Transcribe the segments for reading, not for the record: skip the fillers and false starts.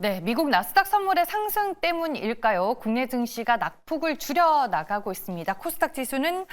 네, 미국 나스닥 선물의 상승 때문일까요? 국내 증시가 낙폭을 줄여 나가고 있습니다. 코스닥 지수는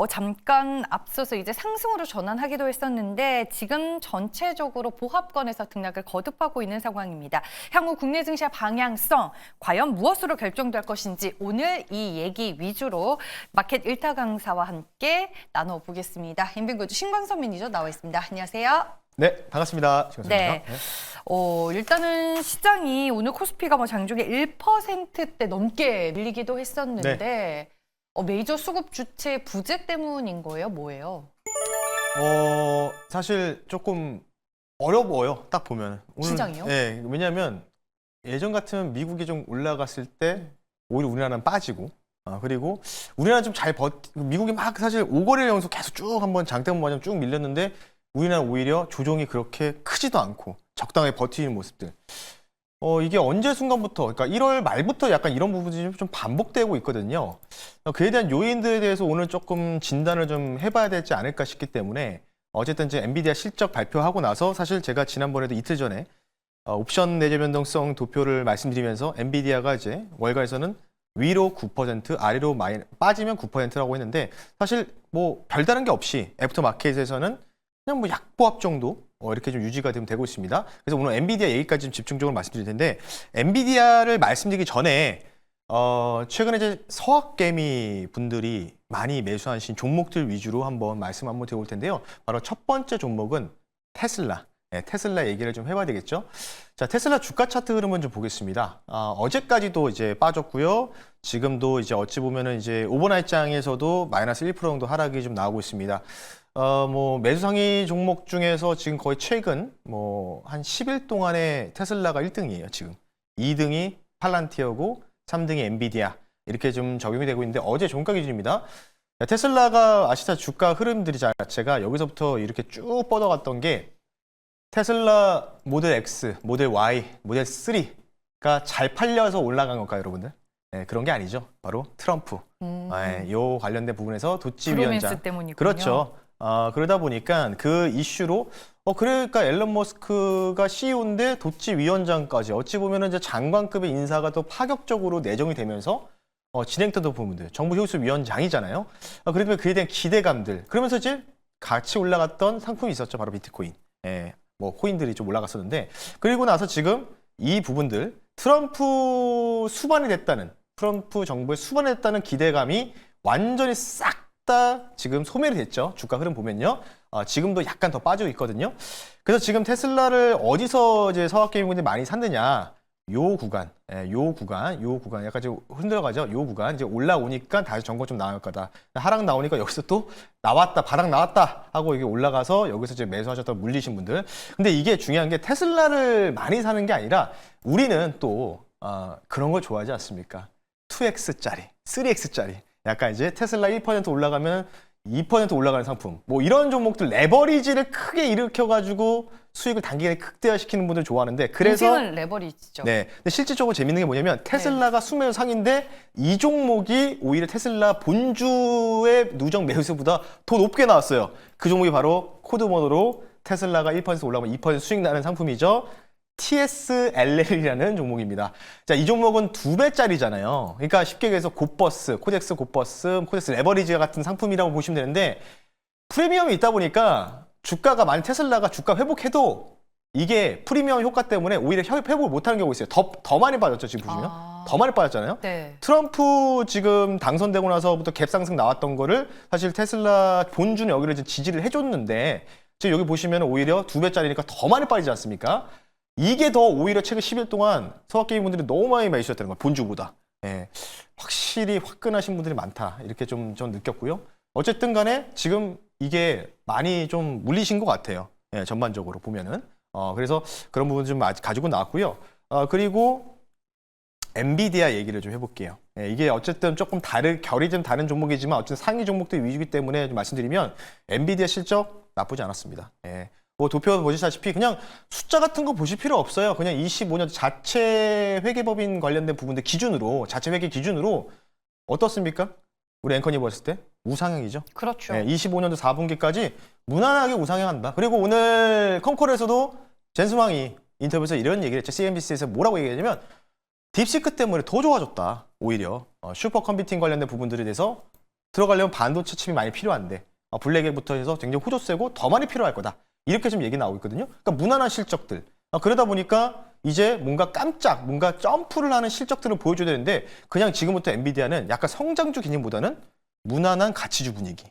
잠깐 앞서서 이제 상승으로 전환하기도 했었는데 지금 전체적으로 보합권에서 등락을 거듭하고 있는 상황입니다. 향후 국내 증시의 방향성, 과연 무엇으로 결정될 것인지 오늘 이 얘기 위주로 마켓 일타 강사와 함께 나눠보겠습니다. 인벤고주 신광선 매니저 나와 있습니다. 안녕하세요. 네, 반갑습니다. 네. 일단은 시장이 오늘 코스피가 장중에 1%대 넘게 밀리기도 했었는데 네. 메이저 수급 주체 부재 때문인 거예요? 뭐예요? 사실 조금 어려워요. 딱 보면. 시장이요? 네, 왜냐하면 예전 같으면 미국이 좀 올라갔을 때 오히려 우리나라는 빠지고 그리고 우리나라 좀 잘 미국이 막 사실 5거래 연속 계속 쭉 한번 장대문 마냥 쭉 밀렸는데 우리나라 오히려 조정이 그렇게 크지도 않고 적당하게 버티는 모습들. 이게 언제 순간부터, 그러니까 1월 말부터 약간 이런 부분이 좀 반복되고 있거든요. 그에 대한 요인들에 대해서 오늘 조금 진단을 좀 해봐야 되지 않을까 싶기 때문에 어쨌든 이제 엔비디아 실적 발표하고 나서 사실 제가 지난번에도 이틀 전에 옵션 내재 변동성 도표를 말씀드리면서 엔비디아가 이제 월가에서는 위로 9%, 아래로 빠지면 9%라고 했는데 사실 뭐 별다른 게 없이 애프터마켓에서는 그냥 뭐 약보합 정도 이렇게 좀 유지가 되고 있습니다. 그래서 오늘 엔비디아 얘기까지 좀 집중적으로 말씀드릴 텐데 엔비디아를 말씀드리기 전에 최근에 이제 서학개미 분들이 많이 매수하신 종목들 위주로 한번 드려볼 텐데요. 바로 첫 번째 종목은 테슬라. 네, 테슬라 얘기를 좀 해봐야 되겠죠. 자, 테슬라 주가 차트 흐름은 좀 보겠습니다. 어제까지도 이제 빠졌고요. 지금도 이제 어찌 보면은 이제 오버나잇장에서도 마이너스 1% 정도 하락이 좀 나오고 있습니다. 뭐 매수 상위 종목 중에서 지금 거의 최근 뭐 한 10일 동안에 테슬라가 1등이에요, 지금. 2등이 팔란티어고 3등이 엔비디아. 이렇게 좀 적용이 되고 있는데 어제 종가 기준입니다. 테슬라가 아시다시피 주가 흐름들이 자체가 여기서부터 이렇게 쭉 뻗어갔던 게 테슬라 모델 X, 모델 Y, 모델 3가 잘 팔려서 올라간 걸까요, 여러분들? 네, 그런 게 아니죠. 바로 트럼프. 네, 요 관련된 부분에서 도치 위원장. 때문이군요. 그렇죠. 그러다 보니까 그 이슈로 그러니까 앨런 머스크가 CEO인데 도치 위원장까지 어찌 보면은 이제 장관급의 인사가 더 파격적으로 내정이 되면서 진행되던 부분들, 정부 효수 위원장이잖아요. 그러면 그에 대한 기대감들, 그러면서 이제 같이 올라갔던 상품이 있었죠, 바로 비트코인. 예, 뭐 코인들이 좀 올라갔었는데 그리고 나서 지금 이 부분들 트럼프 정부의 수반이 됐다는 기대감이 완전히 싹 다 지금 소멸이 됐죠. 주가 흐름 보면요. 지금도 약간 더 빠지고 있거든요. 그래서 지금 테슬라를 어디서 이제 서학개미분들이 많이 샀느냐. 요 구간 약간 좀 흔들어가죠. 요 구간 이제 올라오니까 다시 정보 좀 나올 거다. 하락 나오니까 여기서 또 바닥 나왔다 하고 이게 올라가서 여기서 이제 매수하셨다고 물리신 분들. 근데 이게 중요한 게 테슬라를 많이 사는 게 아니라 우리는 또 그런 걸 좋아하지 않습니까? 2X짜리, 3X짜리. 약간 이제 테슬라 1% 올라가면 2% 올라가는 상품. 뭐 이런 종목들 레버리지를 크게 일으켜가지고 수익을 단기간에 극대화시키는 분들 좋아하는데 그래서 인생은 레버리지죠. 네. 근데 실질적으로 재밌는 게 뭐냐면 테슬라가 수매수 상인데 이 종목이 오히려 테슬라 본주의 누적 매수보다 더 높게 나왔어요. 그 종목이 바로 코드번호로 테슬라가 1% 올라가면 2% 수익 나는 상품이죠. TSLL이라는 종목입니다. 자, 이 종목은 2배짜리잖아요. 그러니까 쉽게 얘기해서 코덱스 레버리지 같은 상품이라고 보시면 되는데 프리미엄이 있다 보니까 주가가 만약 테슬라가 주가 회복해도 이게 프리미엄 효과 때문에 오히려 회복을 못하는 경우가 있어요. 더 많이 빠졌죠, 지금 보시면. 더 많이 빠졌잖아요. 네. 트럼프 지금 당선되고 나서부터 갭 상승 나왔던 거를 사실 테슬라 본주는 여기를 이제 지지를 해줬는데 지금 여기 보시면 오히려 2배짜리니까 더 많이 빠지지 않습니까? 이게 더 오히려 최근 10일 동안 서학개미 분들이 너무 많이 매수했다는 거예요. 본주보다. 예, 확실히 화끈하신 분들이 많다. 이렇게 좀 느꼈고요. 어쨌든 간에 지금 이게 많이 좀 물리신 것 같아요. 예, 전반적으로 보면은. 그래서 그런 부분 좀 가지고 나왔고요. 그리고 엔비디아 얘기를 좀 해볼게요. 예, 이게 어쨌든 조금 결이 좀 다른 종목이지만 어쨌든 상위 종목들 위주이기 때문에 좀 말씀드리면 엔비디아 실적 나쁘지 않았습니다. 예. 뭐 도표 보시다시피 그냥 숫자 같은 거 보실 필요 없어요. 그냥 25년 자체 회계법인 관련된 부분들 기준으로 자체 회계 기준으로 어떻습니까? 우리 앵커님 보셨을 때 우상향이죠. 그렇죠. 네, 25년도 4분기까지 무난하게 우상향한다. 그리고 오늘 컴콜에서도 젠스왕이 인터뷰에서 이런 얘기를 했죠. CNBC에서 뭐라고 얘기했냐면 딥시크 때문에 더 좋아졌다. 오히려 슈퍼 컴퓨팅 관련된 부분들에 대해서 들어가려면 반도체 칩이 많이 필요한데 블랙에부터 해서 굉장히 호조세고 더 많이 필요할 거다. 이렇게 좀 얘기 나오고 있거든요. 그러니까 무난한 실적들. 그러다 보니까 이제 뭔가 뭔가 점프를 하는 실적들을 보여줘야 되는데 그냥 지금부터 엔비디아는 약간 성장주 개념보다는 무난한 가치주 분위기.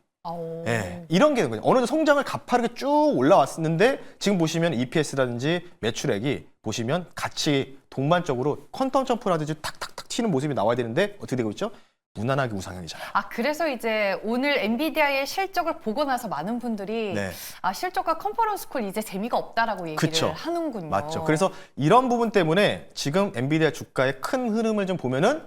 예, 이런 게 되는 거죠. 어느 정도 성장을 가파르게 쭉 올라왔는데 지금 보시면 EPS라든지 매출액이 보시면 같이 동반적으로 퀀텀 점프를 하듯이 탁탁탁 튀는 모습이 나와야 되는데 어떻게 되고 있죠? 무난하게 우상향이잖아요. 그래서 이제 오늘 엔비디아의 실적을 보고 나서 많은 분들이 네. 실적과 컨퍼런스 콜 이제 재미가 없다라고 얘기를 그쵸. 하는군요. 맞죠. 그래서 이런 부분 때문에 지금 엔비디아 주가의 큰 흐름을 좀 보면은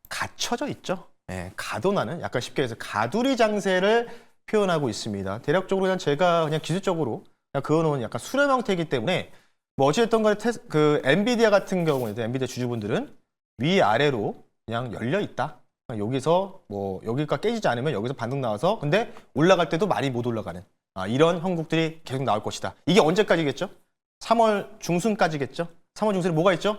갇혀져 있죠. 예, 가도나는 약간 쉽게 해서 가두리 장세를 표현하고 있습니다. 대략적으로 그냥 제가 그냥 기술적으로 그냥 그어놓은 약간 수렴 형태이기 때문에 뭐 어찌됐든 간에 그 엔비디아 같은 경우에도 엔비디아 주주분들은 위아래로 그냥 열려 있다. 여기서 뭐 여기가 깨지지 않으면 여기서 반등 나와서 근데 올라갈 때도 많이 못 올라가는 이런 형국들이 계속 나올 것이다. 이게 언제까지겠죠? 3월 중순까지겠죠? 3월 중순에 뭐가 있죠?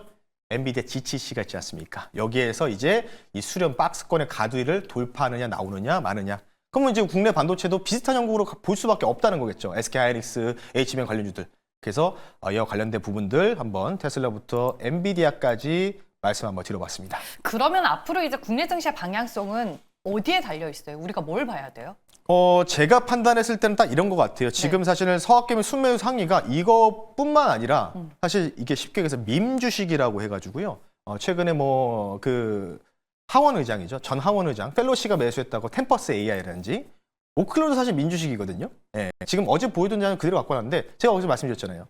엔비디아 GTC가 있지 않습니까? 여기에서 이제 이 수렴 박스권의 가두리를 돌파하느냐 나오느냐 마느냐. 그러면 이제 국내 반도체도 비슷한 형국으로 볼 수밖에 없다는 거겠죠. SK하이닉스, HBM 관련주들. 그래서 이와 관련된 부분들 한번 테슬라부터 엔비디아까지 말씀 한번 드려봤습니다. 그러면 앞으로 이제 국내 증시의 방향성은 어디에 달려 있어요? 우리가 뭘 봐야 돼요? 제가 판단했을 때는 딱 이런 것 같아요. 지금 사실은 서학개미 순매수 상위가 이것뿐만 아니라 사실 이게 쉽게 얘기해서 밈 주식이라고 해가지고요. 최근에 뭐 그 하원 의장이죠. 전 하원 의장 펠로시가 매수했다고 템퍼스 AI라든지 오클로도 사실 민주식이거든요. 예. 지금 어제 보이던 자는 그대로 갖고 왔는데 제가 어제 말씀드렸잖아요.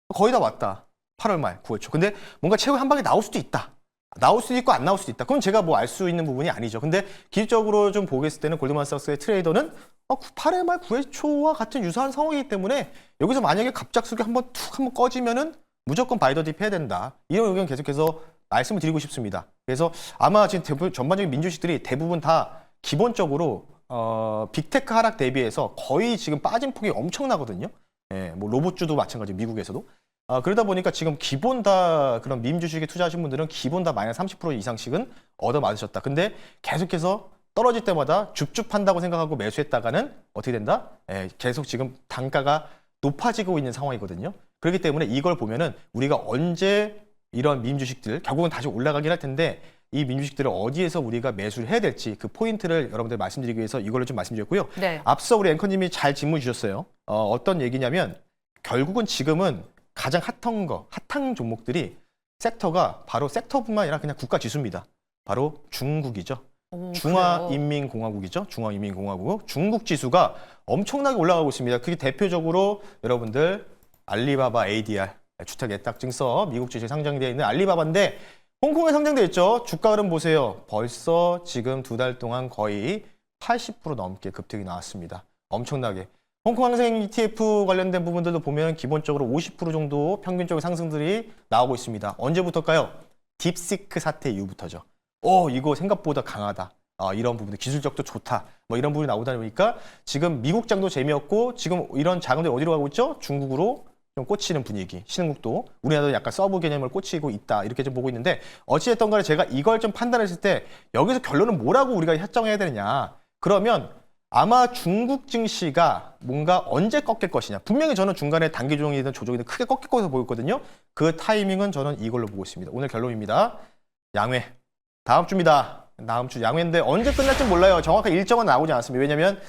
거의 다 왔다. 8월 말, 9월 초. 근데 뭔가 최후의 한 방에 나올 수도 있다. 나올 수도 있고 안 나올 수도 있다. 그건 제가 뭐 알 수 있는 부분이 아니죠. 근데 기술적으로 좀 보겠을 때는 골드만삭스의 트레이더는 8월 말 9월 초와 같은 유사한 상황이기 때문에 여기서 만약에 갑작스럽게 한번 꺼지면은 무조건 바이더 딥 해야 된다. 이런 의견 계속해서 말씀을 드리고 싶습니다. 그래서 아마 지금 전반적인 민주식들이 대부분 다 기본적으로 빅테크 하락 대비해서 거의 지금 빠진 폭이 엄청나거든요. 예, 뭐 로봇주도 마찬가지 미국에서도. 그러다 보니까 지금 기본 다 그런 밈 주식에 투자하신 분들은 기본 다 마이너스 30% 이상씩은 얻어 맞으셨다. 근데 계속해서 떨어질 때마다 줍줍한다고 생각하고 매수했다가는 어떻게 된다? 계속 지금 단가가 높아지고 있는 상황이거든요. 그렇기 때문에 이걸 보면은 우리가 언제 이런 밈 주식들 결국은 다시 올라가긴 할 텐데 이 밈 주식들을 어디에서 우리가 매수를 해야 될지 그 포인트를 여러분들 말씀드리기 위해서 이걸로 좀 말씀드렸고요. 네. 앞서 우리 앵커님이 잘 질문 주셨어요. 어떤 얘기냐면 결국은 지금은 가장 핫한 종목들이 섹터가 바로 섹터뿐만 아니라 그냥 국가 지수입니다. 바로 중국이죠. 중화인민공화국이죠. 중화인민공화국. 중국 지수가 엄청나게 올라가고 있습니다. 그게 대표적으로 여러분들 알리바바 ADR, 주택 예탁증서 미국 지수에 상장되어 있는 알리바바인데 홍콩에 상장되어 있죠. 주가 흐름 보세요. 벌써 지금 2달 동안 거의 80% 넘게 급등이 나왔습니다. 엄청나게. 홍콩 항생 ETF 관련된 부분들도 보면 기본적으로 50% 정도 평균적인 상승들이 나오고 있습니다. 언제부터일까요? 딥시크 사태 이후부터죠. 이거 생각보다 강하다. 이런 부분들 기술적도 좋다. 뭐 이런 부분이 나오다 보니까 지금 미국장도 재미없고 지금 이런 자금들이 어디로 가고 있죠? 중국으로 좀 꽂히는 분위기. 신흥국도 우리나라도 약간 서브 개념을 꽂히고 있다. 이렇게 좀 보고 있는데 어찌됐든 간에 제가 이걸 좀 판단했을 때 여기서 결론은 뭐라고 우리가 협정해야 되느냐. 그러면 아마 중국 증시가 뭔가 언제 꺾일 것이냐. 분명히 저는 중간에 단기 조정이든 조정이든 크게 꺾일 것으로 보였거든요. 그 타이밍은 저는 이걸로 보고 있습니다. 오늘 결론입니다. 양회. 다음 주입니다. 다음 주 양회인데 언제 끝날지 몰라요. 정확한 일정은 나오지 않았습니다. 왜냐하면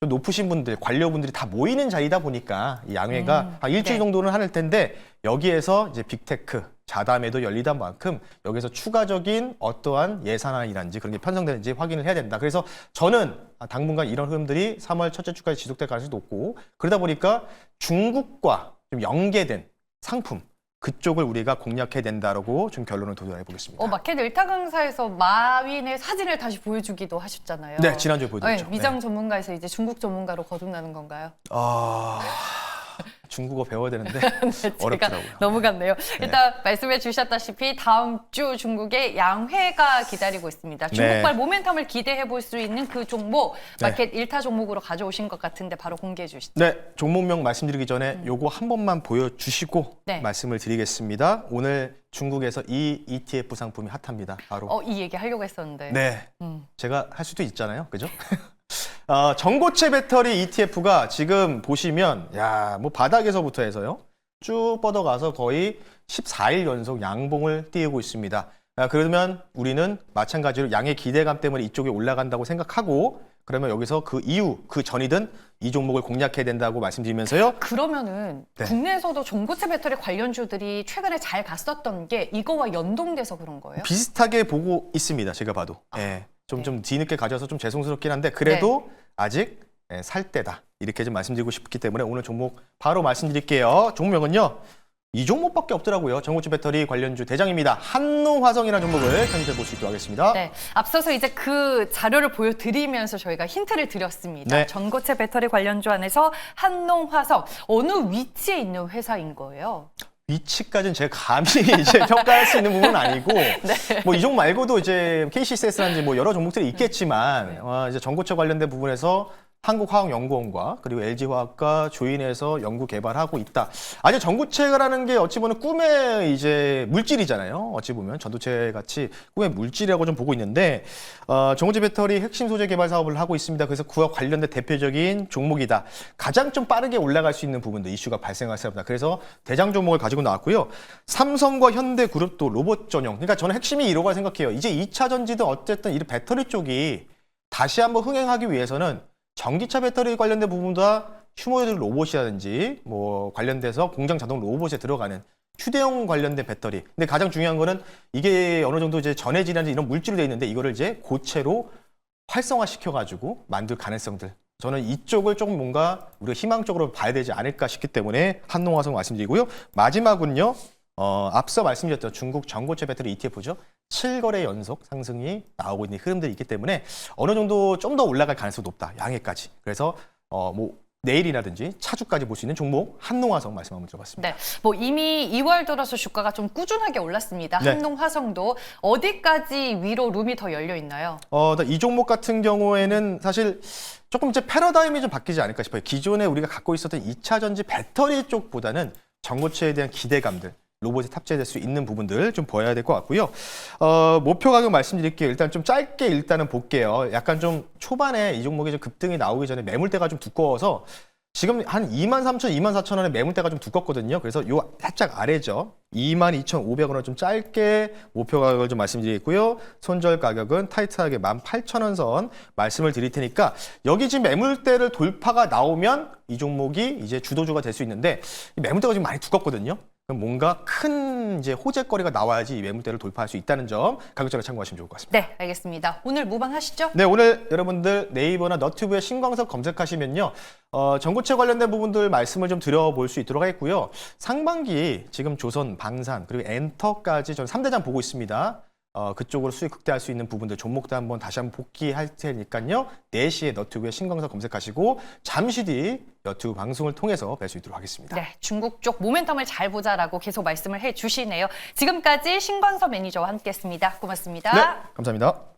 좀 높으신 분들, 관료분들이 다 모이는 자리다 보니까 이 양회가 한 일주일 정도는 할 텐데 여기에서 이제 빅테크, 자담회도 열리다 만큼 여기서 추가적인 어떠한 예산안이란지 그런 게 편성되는지 확인을 해야 된다. 그래서 저는 당분간 이런 흐름들이 3월 첫째 주까지 지속될 가능성이 높고 그러다 보니까 중국과 좀 연계된 상품 그쪽을 우리가 공략해야 된다라고 좀 결론을 도달해 보겠습니다. 마켓 일타 강사에서 마윈의 사진을 다시 보여주기도 하셨잖아요. 네, 지난주에 보여드렸죠. 미장 전문가에서 이제 중국 전문가로 거듭나는 건가요? 중국어 배워야 되는데 제가 어렵더라고요. 넘어갔네요. 일단 말씀해 주셨다시피 다음 주 중국의 양회가 기다리고 있습니다. 중국발 모멘텀을 기대해 볼 수 있는 그 종목 마켓 1타 종목으로 가져오신 것 같은데 바로 공개해 주시죠. 네, 종목명 말씀드리기 전에 요거 한 번만 보여주시고 네. 말씀을 드리겠습니다. 오늘 중국에서 이 ETF 상품이 핫합니다. 바로 이 얘기 하려고 했었는데. 네, 제가 할 수도 있잖아요, 그죠? 전고체 배터리 ETF가 지금 보시면 뭐 바닥에서부터 해서요 쭉 뻗어가서 거의 14일 연속 양봉을 띄우고 있습니다. 그러면 우리는 마찬가지로 양의 기대감 때문에 이쪽에 올라간다고 생각하고 그러면 여기서 그 이후 그 전이든 이 종목을 공략해야 된다고 말씀드리면서요. 그러면은 네. 국내에서도 전고체 배터리 관련주들이 최근에 잘 갔었던 게 이거와 연동돼서 그런 거예요? 비슷하게 보고 있습니다. 제가 봐도. 좀 뒤늦게 가져와서 좀 죄송스럽긴 한데 그래도 아직 살 때다. 이렇게 좀 말씀드리고 싶기 때문에 오늘 종목 바로 말씀드릴게요. 종목명은요. 이 종목밖에 없더라고요. 전고체 배터리 관련주 대장입니다. 한농화성이라는 종목을 편입해 볼 수 있도록 하겠습니다. 네, 앞서서 이제 그 자료를 보여드리면서 저희가 힌트를 드렸습니다. 네. 전고체 배터리 관련주 안에서 한농화성 어느 위치에 있는 회사인 거예요? 위치까지는 제가 감히 이제 평가할 수 있는 부분은 아니고 뭐 이 종목 말고도 이제 KCCS라든지 뭐 여러 종목들이 있겠지만 이제 전고체 관련된 부분에서 한국화학연구원과 그리고 LG화학과 조인해서 연구 개발하고 있다. 아니 전고체라는 게 어찌 보면 꿈의 이제 물질이잖아요. 어찌 보면 전도체 같이 꿈의 물질이라고 좀 보고 있는데 전고체 배터리 핵심 소재 개발 사업을 하고 있습니다. 그래서 그와 관련된 대표적인 종목이다. 가장 좀 빠르게 올라갈 수 있는 부분도 이슈가 발생할 수 있습니다. 그래서 대장 종목을 가지고 나왔고요. 삼성과 현대그룹도 로봇 전용. 그러니까 저는 핵심이 이러고 생각해요. 이제 2차 전지든 어쨌든 이 배터리 쪽이 다시 한번 흥행하기 위해서는 전기차 배터리 관련된 부분보다 휴머노이드 로봇이라든지 뭐 관련돼서 공장 자동 로봇에 들어가는 휴대용 관련된 배터리. 근데 가장 중요한 거는 이게 어느 정도 이제 전해질이라든지 이런 물질로 돼 있는데 이거를 이제 고체로 활성화시켜가지고 만들 가능성들. 저는 이쪽을 조금 뭔가 우리가 희망적으로 봐야 되지 않을까 싶기 때문에 한농화성 말씀드리고요. 마지막은요. 앞서 말씀드렸던 중국 전고체 배터리 ETF죠. 7거래 연속 상승이 나오고 있는 흐름들이 있기 때문에 어느 정도 좀 더 올라갈 가능성이 높다. 양해까지. 그래서 뭐 내일이라든지 차주까지 볼 수 있는 종목 한농화성 말씀 한번 들어봤습니다. 네, 뭐 이미 2월 들어서 주가가 좀 꾸준하게 올랐습니다. 네. 한농화성도 어디까지 위로 룸이 더 열려 있나요? 이 종목 같은 경우에는 사실 조금 이제 패러다임이 좀 바뀌지 않을까 싶어요. 기존에 우리가 갖고 있었던 2차 전지 배터리 쪽보다는 전고체에 대한 기대감들, 로봇에 탑재될 수 있는 부분들 좀 보여야 될 것 같고요. 목표 가격 말씀드릴게요. 일단 좀 짧게 일단은 볼게요. 약간 좀 초반에 이 종목이 좀 급등이 나오기 전에 매물대가 좀 두꺼워서 지금 한 23,000, 24,000원에 매물대가 좀 두껍거든요. 그래서 요 살짝 아래죠. 22,500원을 좀 짧게 목표 가격을 좀 말씀드리겠고요. 손절 가격은 타이트하게 18,000원 선 말씀을 드릴 테니까 여기 지금 매물대를 돌파가 나오면 이 종목이 이제 주도주가 될 수 있는데 이 매물대가 지금 많이 두껍거든요. 그럼 뭔가 큰 이제 호재거리가 나와야지 이 매물대를 돌파할 수 있다는 점 가격적으로 참고하시면 좋을 것 같습니다. 네, 알겠습니다. 오늘 무방하시죠? 네, 오늘 여러분들 네이버나 너튜브에 신광석 검색하시면요. 전고체 관련된 부분들 말씀을 좀 드려볼 수 있도록 하겠고요. 상반기 지금 조선, 방산, 그리고 엔터까지 저는 3대장 보고 있습니다. 그쪽으로 수익 극대화할 수 있는 부분들 종목도 한번 다시 한번 복귀할 테니까요. 4시에 너튜브에 신광석 검색하시고 잠시 뒤 너튜브 방송을 통해서 뵐 수 있도록 하겠습니다. 네, 중국 쪽 모멘텀을 잘 보자라고 계속 말씀을 해주시네요. 지금까지 신광석 매니저와 함께했습니다. 고맙습니다. 네, 감사합니다.